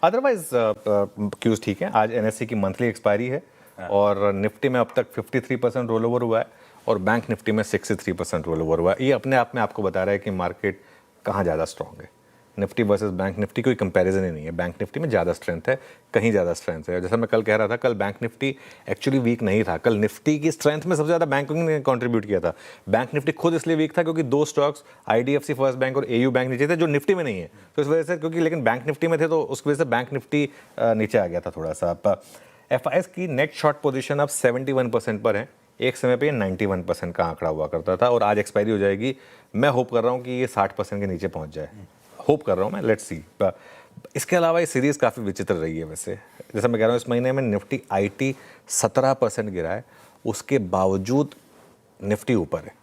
Otherwise cues ठीक है। आज एनएससी की मंथली एक्सपायरी है और निफ्टी में अब तक 53% रोल ओवर हुआ है और बैंक निफ्टी में 63% रोल ओवर हुआ है। ये अपने आप में आपको बता रहा है कि मार्केट कहाँ ज़्यादा स्ट्रॉन्ग है। निफ्टी वर्सेस बैंक निफ्टी कोई कंपैरिजन ही नहीं है। बैंक निफ्टी में ज़्यादा स्ट्रेंथ है, कहीं ज़्यादा स्ट्रेंथ है। जैसा मैं कल कह रहा था, कल बैंक निफ्टी एक्चुअली वीक नहीं था। कल निफ्टी की स्ट्रेंथ में सबसे ज़्यादा बैंकिंग ने कंट्रीब्यूट किया था। बैंक निफ्टी खुद इसलिए वीक था क्योंकि दो स्टॉक्स आईडीएफसी फर्स्ट बैंक और एयू बैंक नीचे थे जो निफ्टी में नहीं है, तो इस वजह से, क्योंकि लेकिन बैंक निफ्टी में थे तो उस वजह से बैंक निफ्टी नीचे आ गया था थोड़ा सा। एफआईएस की नेट शॉर्ट पोजीशन अब 71% पर है। एक समय पे ये 91% का आंकड़ा हुआ करता था और आज एक्सपायरी हो जाएगी। मैं होप कर रहा हूँ कि ये 60% के नीचे पहुँच जाए। होप कर रहा हूँ मैं, लेट्स सी। इसके अलावा ये सीरीज़ काफ़ी विचित्र रही है वैसे। जैसा मैं कह रहा हूँ, इस महीने में निफ्टी आईटी 17% गिरा है, उसके बावजूद निफ्टी ऊपर है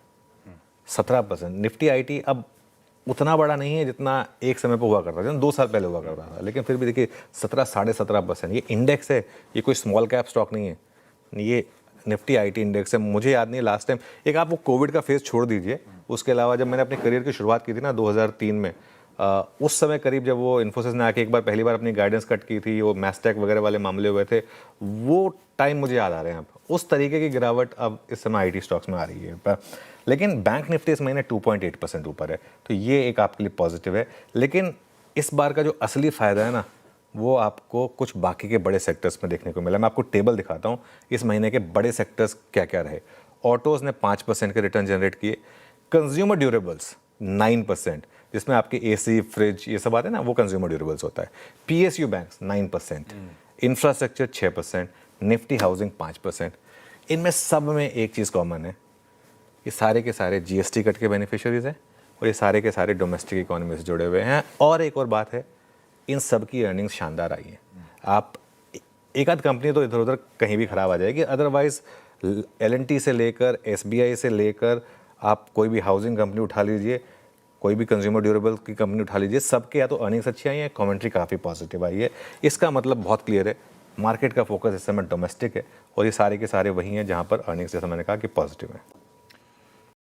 17%। निफ्टी आईटी अब उतना बड़ा नहीं है जितना एक समय पर हुआ करता था, 2 साल पहले हुआ करता था, लेकिन फिर भी देखिए 17-17.5%। ये इंडेक्स है, ये कोई स्मॉल कैप स्टॉक नहीं है, ये निफ्टी आईटी इंडेक्स है। मुझे याद नहीं लास्ट टाइम, एक आप वो कोविड का फेज छोड़ दीजिए, उसके अलावा जब मैंने अपने करियर की शुरुआत की थी ना 2003 में, उस समय करीब जब वो इन्फोसिस ने आके एक बार पहली बार अपनी गाइडेंस कट की थी, वो मैस्टैक वगैरह वाले मामले हुए थे, वो टाइम मुझे याद आ रहे हैं। अब उस तरीके की गिरावट अब इस समय आईटी स्टॉक्स में आ रही है। लेकिन बैंक निफ्टी इस महीने 2.8% ऊपर है, तो ये एक आपके लिए पॉजिटिव है। लेकिन इस बार का जो असली फ़ायदा है ना, वो आपको कुछ बाकी के बड़े सेक्टर्स में देखने को मिला। मैं आपको टेबल दिखाता हूँ इस महीने के बड़े सेक्टर्स क्या क्या रहे। ऑटोज़ ने 5% के रिटर्न जनरेट किए। कंज्यूमर ड्यूरेबल्स 9%, जिसमें आपके एसी, फ्रिज, ये सब आते हैं ना, वो कंज्यूमर ड्यूरेबल्स होता है। PSU banks 9%, infrastructure 6%, Nifty housing 5%। इनमें सब में एक चीज़ कॉमन है, ये सारे के सारे जीएसटी कट के बेनिफिशियरीज हैं और ये सारे के सारे डोमेस्टिक इकोनॉमी से जुड़े हुए हैं। और एक और बात है, इन सब की अर्निंग्स शानदार आई हैं। आप एक आध कंपनी तो इधर उधर कहीं भी खराब आ जाएगी, अदरवाइज एलएनटी से लेकर एसबीआई से लेकर आप कोई भी हाउसिंग कंपनी उठा लीजिए, कोई भी कंज्यूमर ड्यूरेबल की कंपनी उठा लीजिए, सबके या तो अर्निंग्स अच्छी आई है, कमेंट्री काफ़ी पॉजिटिव आई है। इसका मतलब बहुत क्लियर है, मार्केट का फोकस इस समय डोमेस्टिक है और ये सारे के सारे वही हैं जहाँ पर अर्निंग्स, जैसा मैंने कहा, कि पॉजिटिव है।